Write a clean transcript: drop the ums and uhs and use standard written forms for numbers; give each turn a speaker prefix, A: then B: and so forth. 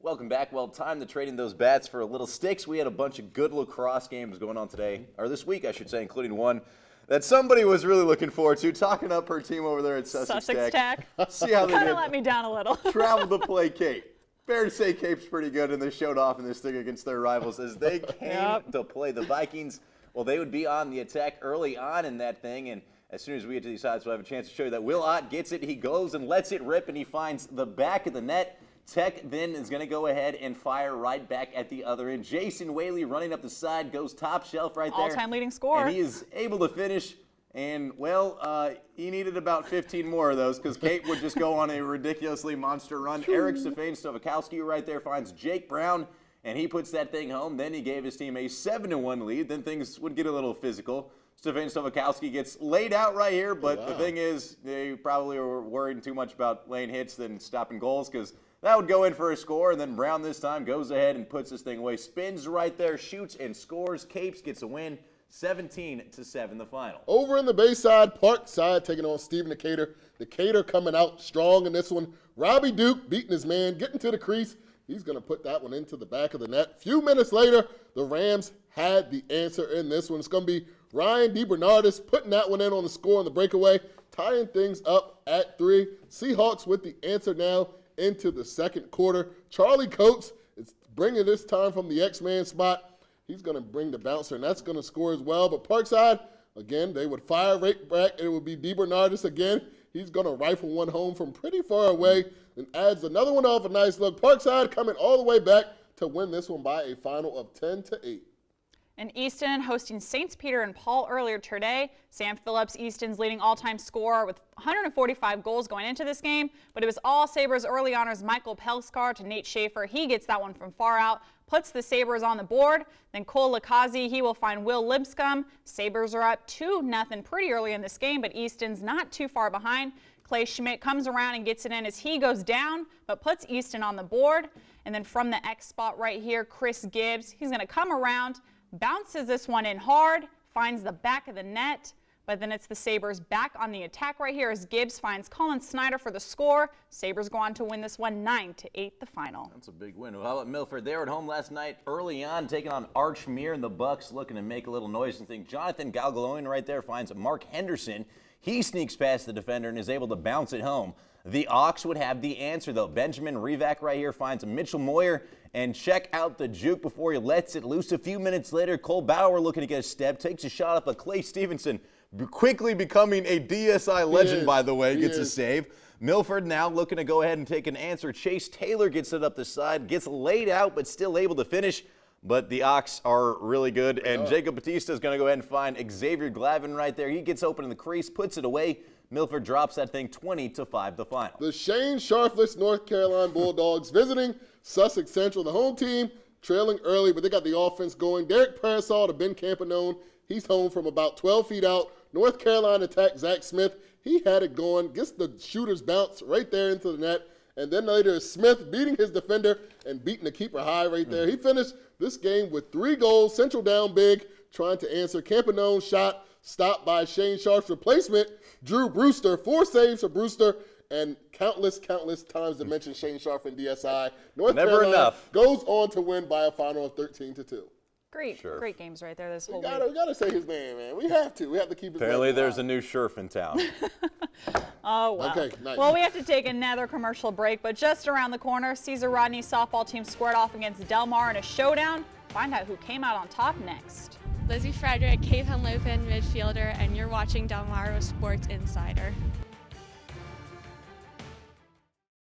A: Welcome back. Well, time to trade in those bats for a little sticks. We had a bunch of good lacrosse games going on today, or this week, I should say, including one that somebody was really looking forward to, talking up her team over there at Sussex Tech. See how they
B: kind of let me down a little.
A: Traveled to play Cape. Fair to say Cape's pretty good, and they showed off in this thing against their rivals as they came to play the Vikings. Well, they would be on the attack early on in that thing, and as soon as we get to these sides, we'll have a chance to show you that Will Ott gets it. He goes and lets it rip, and he finds the back of the net. Tech then is going to go ahead and fire right back at the other end. Jason Whaley running up the side, goes top shelf right there.
B: All-time leading scorer.
A: And he is able to finish. And, well, he needed about 15 more of those because Kate would just go on a ridiculously monster run. Eric Stefan-Stovakowski right there finds Jake Brown, and he puts that thing home. Then he gave his team a 7-1 lead. Then things would get a little physical. Stefan-Stovakowski gets laid out right here, but the thing is they probably were worried too much about laying hits than stopping goals because that would go in for a score, and then Brown this time goes ahead and puts this thing away. Spins right there, shoots and scores. Capes gets a win. 17-7 the final.
C: Over in the Bayside, Parkside taking on Stephen Decatur. Decatur coming out strong in this one. Robbie Duke beating his man, getting to the crease. He's going to put that one into the back of the net. Few minutes later, the Rams had the answer in this one. It's going to be Ryan DeBernardis putting that one in on the score on the breakaway, tying things up at 3. Seahawks with the answer now into the second quarter. Charlie Coates is bringing this time from the X-Man spot. He's going to bring the bouncer, and that's going to score as well. But Parkside, again, they would fire right back, and it would be DeBernardis again. He's going to rifle one home from pretty far away and adds another one off a nice look. Parkside coming all the way back to win this one by a final of 10-8.
B: And Easton hosting St. Peter and Paul earlier today. Sam Phillips, Easton's leading all-time scorer with 145 goals going into this game, but it was all Sabres early honors Michael Pelskar to Nate Schaefer. He gets that one from far out, puts the Sabres on the board. Then Cole Lakazi, he will find Will Lipscomb. Sabres are up 2-0 pretty early in this game, but Easton's not too far behind. Clay Schmidt comes around and gets it in as he goes down, but puts Easton on the board. And then from the X spot right here, Chris Gibbs, he's going to come around, bounces this one in hard, finds the back of the net, but then it's the Sabres back on the attack right here as Gibbs finds Colin Snyder for the score. Sabres go on to win this one 9-8 the final.
A: That's a big win. Well, how about Milford? They were at home last night early on, taking on Archmere, and the Bucks looking to make a little noise and think. Jonathan Galgaloin right there finds Mark Henderson. He sneaks past the defender and is able to bounce it home. The Ox would have the answer, though. Benjamin Revac right here finds Mitchell Moyer, and check out the juke before he lets it loose. A few minutes later, Cole Bauer looking to get a step, takes a shot up, but Clay Stevenson, quickly becoming a DSI legend, by the way, gets a save. Milford now looking to go ahead and take an answer. Chase Taylor gets it up the side, gets laid out, but still able to finish. But the Ox are really good, and Jacob Batista is going to go ahead and find Xavier Glavin right there. He gets open in the crease, puts it away. Milford drops that thing 20-5 the final. The
C: Shane Sharfless North Carolina Bulldogs visiting Sussex Central. The home team trailing early, but they got the offense going. Derek Parasol to Ben Campanone. He's home from about 12 feet out. North Carolina attack Zach Smith. He had it going, gets the shooter's bounce right there into the net. And then later Smith beating his defender and beating the keeper high right there. He finished this game with 3 goals. Central down big, trying to answer. Campanone's shot stopped by Shane Sharp's replacement, Drew Brewster. 4 saves for Brewster, and countless times to mention Shane Sharp and DSI. North Carolina goes on to win by a final of 13-2.
B: Great games right there this whole
C: week.
B: We
C: got to say his name, man. We have to. We have to keep his
A: Apparently there's a new Scherf in town.
B: Oh, wow.
C: Okay, nice.
B: Well, we have to take another commercial break, but just around the corner, Caesar Rodney's softball team squared off against Del Mar in a showdown. Find out who came out on top next.
D: Lizzie Frederick, Cape Henlopen midfielder, and you're watching Del Mar Sports Insider.